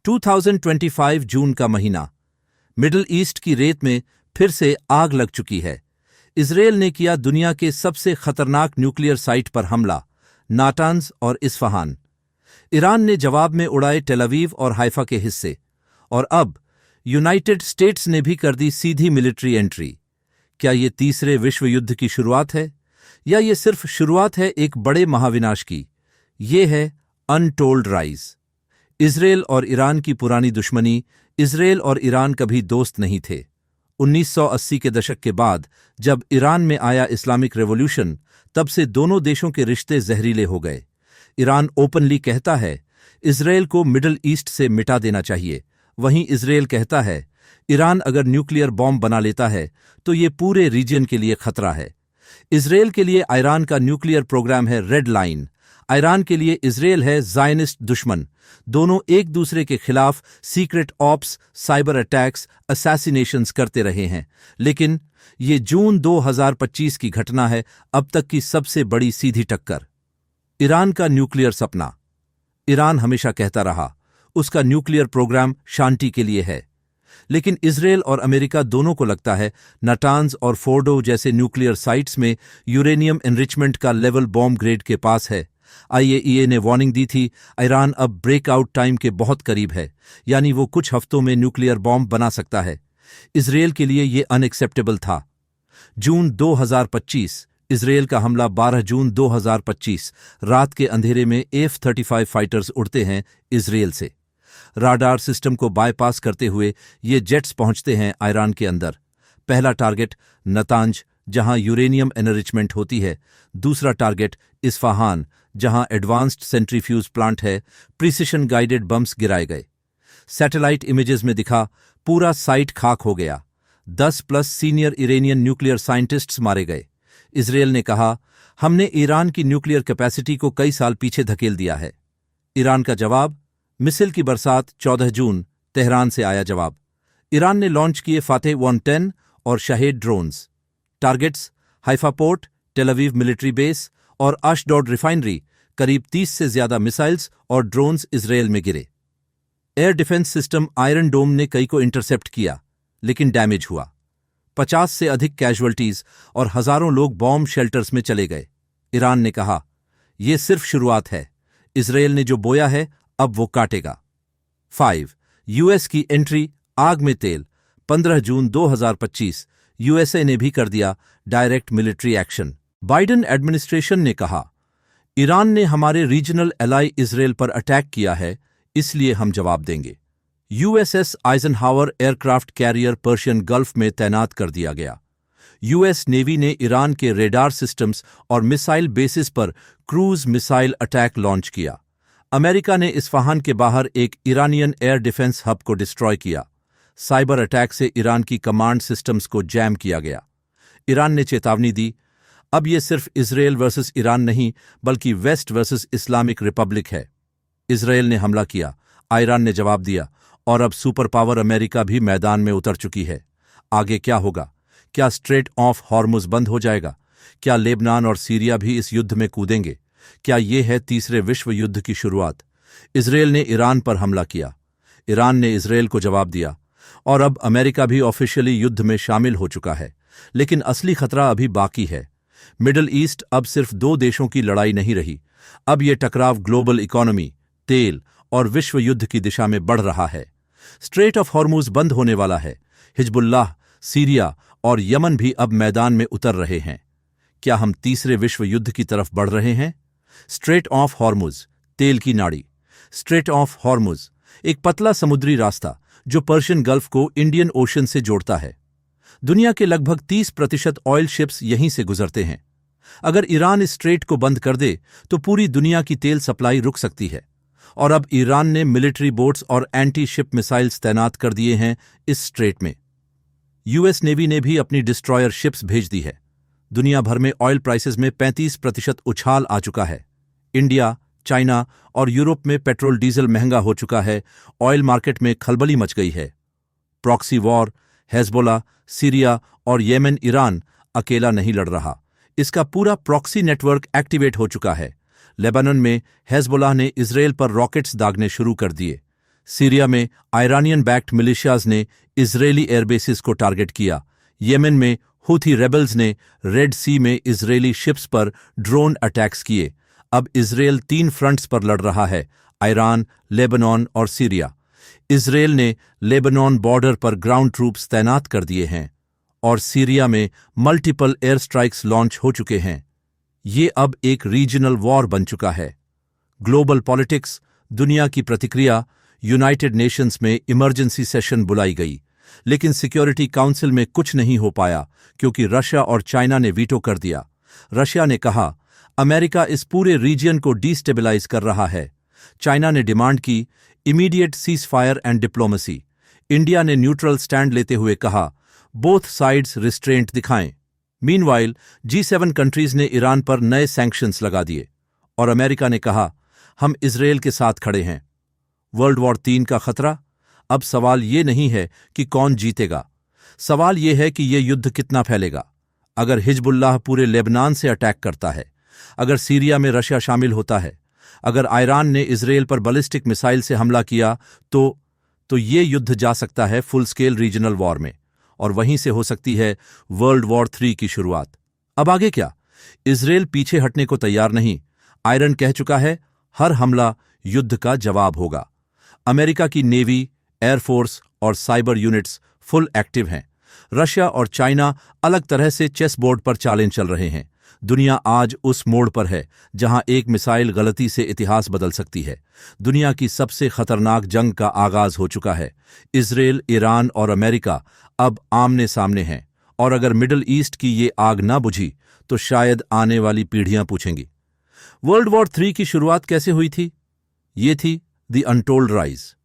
2025 जून का महीना। Middle east की रेत में फिर से आग लग चुकी है। इजरायल ने किया दुनिया के सबसे खतरनाक न्यूक्लियर साइट पर हमला, नाटांज और इस्फहान। ईरान ने जवाब में उड़ाए टेल अवीव और हाइफा के हिस्से। और अब यूनाइटेड स्टेट्स ने भी कर दी सीधी मिलिट्री एंट्री। क्या ये तीसरे विश्व युद्ध की शुरुआत है, या ये सिर्फ शुरुआत है एक बड़े महाविनाश की? ये है अनटोल्ड राइज। इजरायल और ईरान की पुरानी दुश्मनी। इजरायल और ईरान कभी दोस्त नहीं थे। 1980 के दशक के बाद जब ईरान में आया इस्लामिक रेवोल्यूशन, तब से दोनों देशों के रिश्ते जहरीले हो गए। ईरान ओपनली कहता है इजरायल को मिडिल ईस्ट से मिटा देना चाहिए, वहीं इजरायल कहता है ईरान अगर न्यूक्लियर बॉम्ब बना लेता है तो ये पूरे रीजन के लिए खतरा है। इजरायल के लिए ईरान का न्यूक्लियर प्रोग्राम है रेड लाइन। ईरान के लिए इजरायल है ज़ायनिस्ट दुश्मन। दोनों एक दूसरे के खिलाफ secret ops, cyber attacks, assassinations करते रहे हैं। लेकिन ये जून 2025 की घटना है, अब तक की सबसे बड़ी सीधी टक्कर। ईरान का न्यूक्लियर सपना। ईरान हमेशा कहता रहा उसका न्यूक्लियर प्रोग्राम शांति के लिए है, लेकिन इजरायल और अमेरिका दोनों को लगता है नाटांज और फोर्डो जैसे न्यूक्लियर साइट्स में यूरेनियम एनरिचमेंट का लेवल बॉम्ब ग्रेड के पास है। आईएईए ने वार्निंग दी थी ईरान अब ब्रेकआउट टाइम के बहुत करीब है, यानी वो कुछ हफ्तों में न्यूक्लियर बॉम्ब बना सकता है। इजरायल के लिए ये अनएक्सेप्टेबल था। जून 2025 इजरायल का हमला। 12 जून 2025 रात के अंधेरे में F-35 फाइटर्स उड़ते हैं इजरायल से। राडार सिस्टम को बायपास करते हुए ये जेट्स पहुंचते हैं ईरान के अंदर। पहला टारगेट नातांज, जहां यूरेनियम एनरिचमेंट होती है। दूसरा टारगेट इस्फहान, जहां एडवांस्ड सेंट्रीफ्यूज प्लांट है। प्रिसिशन गाइडेड बम्स गिराए गए। सैटेलाइट इमेजेस में दिखा पूरा साइट खाक हो गया। 10+ सीनियर इरानियन न्यूक्लियर साइंटिस्ट्स मारे गए। इजरायल ने कहा हमने ईरान की न्यूक्लियर कैपेसिटी को कई साल पीछे धकेल दिया है। ईरान का जवाब, मिसाइल की बरसात। 14 जून तेहरान से आया जवाब। ईरान ने लॉन्च किए फातेह 110 और Shahed drones. Targets Haifa port, Tel Aviv military base और अशडोड रिफाइनरी। करीब 30 से ज्यादा मिसाइल्स और ड्रोन्स इजरायल में गिरे। एयर डिफेंस सिस्टम आयरन डोम ने कई को इंटरसेप्ट किया, लेकिन डैमेज हुआ। 50 से अधिक कैजुअल्टीज और हजारों लोग बॉम्ब शेल्टर्स में चले गए। ईरान ने कहा यह सिर्फ शुरुआत है, इजरायल ने जो बोया है अब वो काटेगा। 5 यूएस की एंट्री, आग में तेल। 15 जून 2025 यूएसए ने भी कर दिया direct military action. Biden administration ने कहा ईरान ने हमारे रीजनल एलाई इजरायल पर अटैक किया है, इसलिए हम जवाब देंगे। USS Eisenhower aircraft carrier Persian gulf में तैनात कर दिया गया। यूएस नेवी ने ईरान के रेडार सिस्टम्स और मिसाइल बेसिस पर क्रूज मिसाइल अटैक लॉन्च किया। अमेरिका ने इस्फहान के बाहर एक ईरानियन एयर डिफेंस हब को डिस्ट्रॉय किया। साइबर अटैक से ईरान की कमांड सिस्टम्स को जैम किया गया। ईरान ने चेतावनी दी अब यह सिर्फ इजरायल वर्सेस ईरान नहीं, बल्कि वेस्ट वर्सेस इस्लामिक रिपब्लिक है। इजरायल ने हमला किया, ईरान ने जवाब दिया, और अब सुपर पावर अमेरिका भी मैदान में उतर चुकी है। आगे क्या होगा? क्या स्ट्रेट ऑफ हॉर्मुज बंद हो जाएगा? क्या लेबनान और सीरिया भी इस युद्ध में कूदेंगे? क्या ये है तीसरे विश्व युद्ध की शुरुआत? इजरायल ने ईरान पर हमला किया, ईरान ने इजरायल को जवाब दिया, और अब अमेरिका भी ऑफिशियली युद्ध में शामिल हो चुका है। लेकिन असली खतरा अभी बाकी है। मिडिल ईस्ट अब सिर्फ 2 देशों की लड़ाई नहीं रही, अब यह टकराव ग्लोबल इकोनॉमी, तेल और विश्व युद्ध की दिशा में बढ़ रहा है। स्ट्रेट ऑफ हॉर्मुज बंद होने वाला है। हिजबुल्लाह, सीरिया और यमन भी अब मैदान में उतर रहे हैं। क्या हम तीसरे विश्व युद्ध की तरफ बढ़ रहे हैं? स्ट्रेट ऑफ हॉर्मुज, तेल की नाड़ी। स्ट्रेट ऑफ हॉर्मुज एक पतला समुद्री रास्ता जो पर्शियन गल्फ को इंडियन ओशन से जोड़ता है। दुनिया के लगभग 30% ऑयल शिप्स यहीं से गुजरते हैं। अगर ईरान इस स्ट्रेट को बंद कर दे तो पूरी दुनिया की तेल सप्लाई रुक सकती है। और अब ईरान ने मिलिट्री बोट्स और एंटी शिप मिसाइल्स तैनात कर दिए हैं इस स्ट्रेट में। यूएस नेवी ने भी अपनी डिस्ट्रॉयर शिप्स भेज दी है। दुनिया भर में ऑयल प्राइसेस में 35% उछाल आ चुका है। इंडिया, चाइना और यूरोप में पेट्रोल डीजल महंगा हो चुका है। ऑयल मार्केट में खलबली मच गई है। प्रॉक्सी वॉर, हेजबोला, सीरिया और येमेन ईरान अकेला नहीं लड़ रहा, इसका पूरा प्रॉक्सी नेटवर्क एक्टिवेट हो चुका है। लेबनान में हेजबोला ने इजरायल पर रॉकेट्स दागने शुरू कर दिए। सीरिया में आयरानियन बैक्ड मिलिशियाज ने इजरायली एयरबेसिस को टारगेट किया। येमेन में हूथी रेबल्स ने रेड सी में इजरायली शिप्स पर ड्रोन अटैक्स किए। अब इजरायल 3 फ्रंट्स पर लड़ रहा है, ईरान, लेबनान और सीरिया। इजरायल ने लेबनान बॉर्डर पर ग्राउंड ट्रूप्स तैनात कर दिए हैं और सीरिया में मल्टीपल एयर स्ट्राइक्स लॉन्च हो चुके हैं। ये अब एक रीजनल वॉर बन चुका है। ग्लोबल पॉलिटिक्स, दुनिया की प्रतिक्रिया। यूनाइटेड नेशंस में इमरजेंसी सेशन बुलाई गई, लेकिन सिक्योरिटी काउंसिल में कुछ नहीं हो पाया क्योंकि रशिया और चाइना ने वीटो कर दिया। रशिया ने कहा, अमेरिका इस पूरे रीजन को डिस्टेबलाइज कर रहा है। चाइना ने डिमांड की, immediate cease fire and diplomacy. India ने न्यूट्रल स्टैंड लेते हुए कहा, बोथ साइड्स रिस्ट्रेंट दिखाएं। मीनवाइल G7 कंट्रीज ने ईरान पर नए सैंक्शंस लगा दिए और अमेरिका ने कहा, हम इजरायल के साथ खड़े हैं। वर्ल्ड वॉर 3 का खतरा। अब सवाल ये नहीं है कि कौन जीतेगा, सवाल ये है कि ये युद्ध कितना फैलेगा। अगर हिजबुल्लाह पूरे लेबनान से अटैक करता है, अगर सीरिया में रशिया शामिल होता है, अगर ईरान ने इजरायल पर बैलिस्टिक मिसाइल से हमला किया तो ये युद्ध जा सकता है फुल स्केल रीजनल वॉर में, और वहीं से हो सकती है वर्ल्ड वॉर 3 की शुरुआत। अब आगे क्या? इजरायल पीछे हटने को तैयार नहीं। आयरन कह चुका है, हर हमला युद्ध का जवाब होगा। अमेरिका की नेवी, एयरफोर्स और साइबर यूनिट्स फुल एक्टिव हैं। रशिया और चाइना अलग तरह से चेस बोर्ड पर चालें चल रहे हैं। दुनिया आज उस मोड़ पर है जहां एक मिसाइल गलती से इतिहास बदल सकती है। दुनिया की सबसे खतरनाक जंग का आगाज हो चुका है। इजरायल, ईरान और अमेरिका अब आमने सामने हैं, और अगर मिडिल ईस्ट की ये आग ना बुझी तो शायद आने वाली पीढ़ियां पूछेंगी, वर्ल्ड वॉर 3 की शुरुआत कैसे हुई थी? ये थी द अनटोल्ड राइज।